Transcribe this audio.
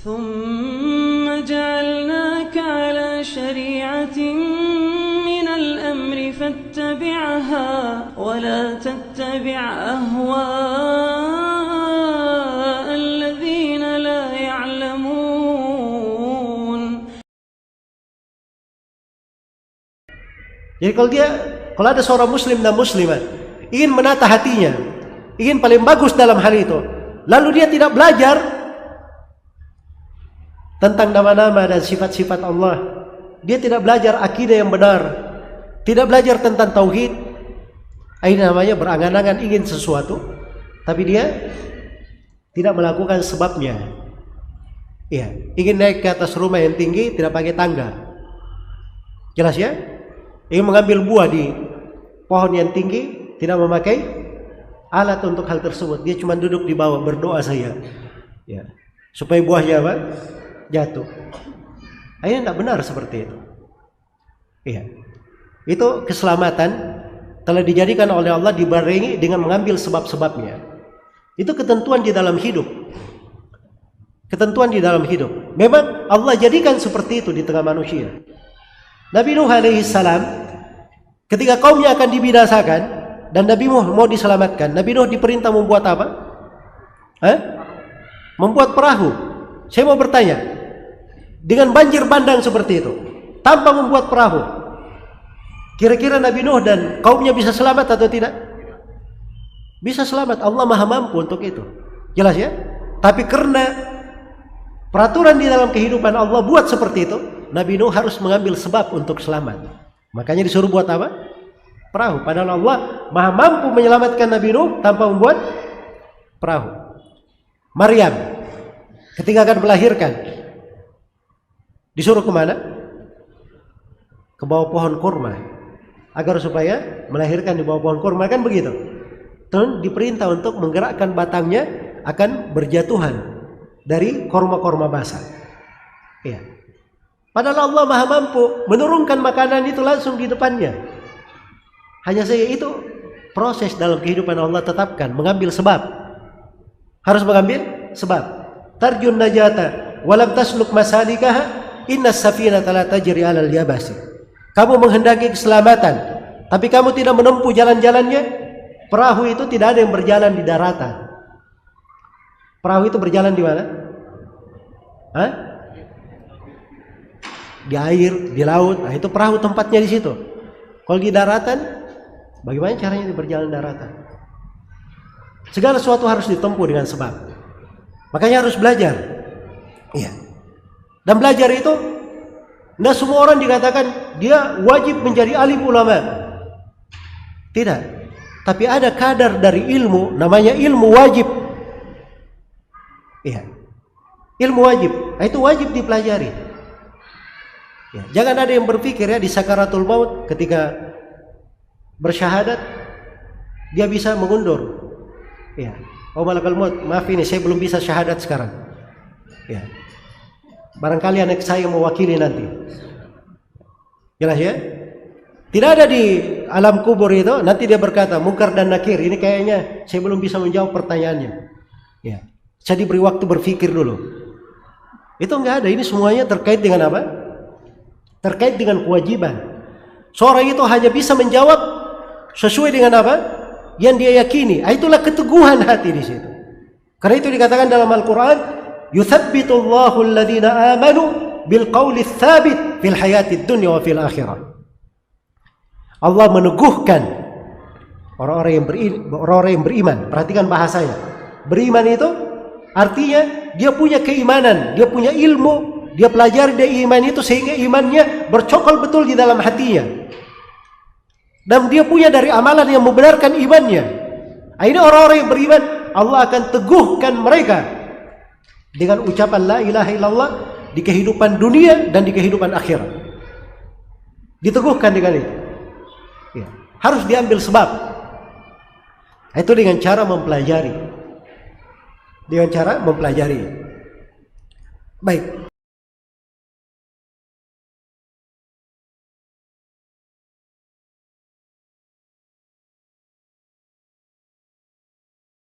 ثم جعلناك على شريعة من الأمر فاتبعها ولا تتبع أهواء الذين لا يعلمون. Jadi kalau ada seorang muslim dan muslimah ingin menata hatinya, ingin paling bagus dalam hal itu, lalu dia tidak belajar tentang nama-nama dan sifat-sifat Allah, dia tidak belajar akidah yang benar, tidak belajar tentang tauhid, ini namanya berangan-angan ingin sesuatu, tapi dia tidak melakukan sebabnya. Iya, ingin naik ke atas rumah yang tinggi tidak pakai tangga, jelas ya? Ingin mengambil buah di pohon yang tinggi tidak memakai alat untuk hal tersebut, dia cuma duduk di bawah berdoa saja, ya, supaya buahnya apa? Jatuh. Ini tidak benar seperti itu. Iya. Itu keselamatan telah dijadikan oleh Allah dibarengi dengan mengambil sebab-sebabnya. Itu ketentuan di dalam hidup. Ketentuan di dalam hidup. Memang Allah jadikan seperti itu di tengah manusia. Nabi Nuh alaihi salam ketika kaumnya akan dibinasakan dan Nabi Nuh mau diselamatkan, Nabi Nuh diperintah membuat apa? Membuat perahu. Saya mau bertanya, dengan banjir bandang seperti itu, tanpa membuat perahu, kira-kira Nabi Nuh dan kaumnya bisa selamat atau tidak? Bisa selamat. Allah Maha mampu untuk itu. Jelas ya? Tapi karena peraturan di dalam kehidupan Allah buat seperti itu, Nabi Nuh harus mengambil sebab untuk selamat. Makanya disuruh buat apa? Perahu. Padahal Allah Maha mampu menyelamatkan Nabi Nuh tanpa membuat perahu. Maryam ketika akan melahirkan disuruh kemana? Ke bawah pohon kurma, agar supaya melahirkan di bawah pohon kurma, kan begitu. Dan diperintah untuk menggerakkan batangnya akan berjatuhan dari korma-korma basah. Ya. Padahal Allah Maha mampu menurunkan makanan itu langsung di depannya. Hanya saja itu proses dalam kehidupan Allah tetapkan, mengambil sebab. Harus mengambil sebab. Tarjun najata walam tasluk masalikaha inna safinata la tajri 'alal yabasi. Kamu menghendaki keselamatan, tapi kamu tidak menempuh jalan-jalannya. Perahu itu tidak ada yang berjalan di daratan. Perahu itu berjalan di mana? Di air, di laut. Nah, itu perahu tempatnya di situ. Kalau di daratan, bagaimana caranya dia berjalan daratan? Segala sesuatu harus ditempuh dengan sebab. Makanya harus belajar. Iya. Dan belajar itu, tidak semua orang dikatakan dia wajib menjadi alim ulama. Tidak. Tapi ada kadar dari ilmu, namanya ilmu wajib. Iya. Ilmu wajib. Itu wajib dipelajari. Ya. Jangan ada yang berpikir ya di sakaratul maut ketika bersyahadat dia bisa mengundur. Ya. Oh malakal maut, maaf ini saya belum bisa syahadat sekarang. Ya. Barangkali anak saya mewakili nanti. Jelas ya? Tidak ada di alam kubur itu nanti dia berkata Munkar dan Nakir, ini kayaknya saya belum bisa menjawab pertanyaannya. Ya. Saya diberi waktu berpikir dulu. Itu enggak ada, ini semuanya terkait dengan apa? Terkait dengan kewajiban. Seorang itu hanya bisa menjawab sesuai dengan apa? Yang dia yakini. Itulah keteguhan hati di situ. Karena itu dikatakan dalam Al-Quran, yuthabbitullahu alladhina amanu bilqawli tsabit fil hayatid dunya wa fil akhirah. Allah meneguhkan orang-orang yang beriman. Perhatikan bahasanya. Beriman itu artinya dia punya keimanan, dia punya ilmu, dia pelajari dari iman itu sehingga imannya bercokol betul di dalam hatinya. Dan dia punya dari amalan yang membenarkan imannya. Ini orang-orang yang beriman, Allah akan teguhkan mereka dengan ucapan la ilaha illallah di kehidupan dunia dan di kehidupan akhirat. Diteguhkan dengan itu. Ya. Harus diambil sebab. Itu dengan cara mempelajari. Dengan cara mempelajari. Baik.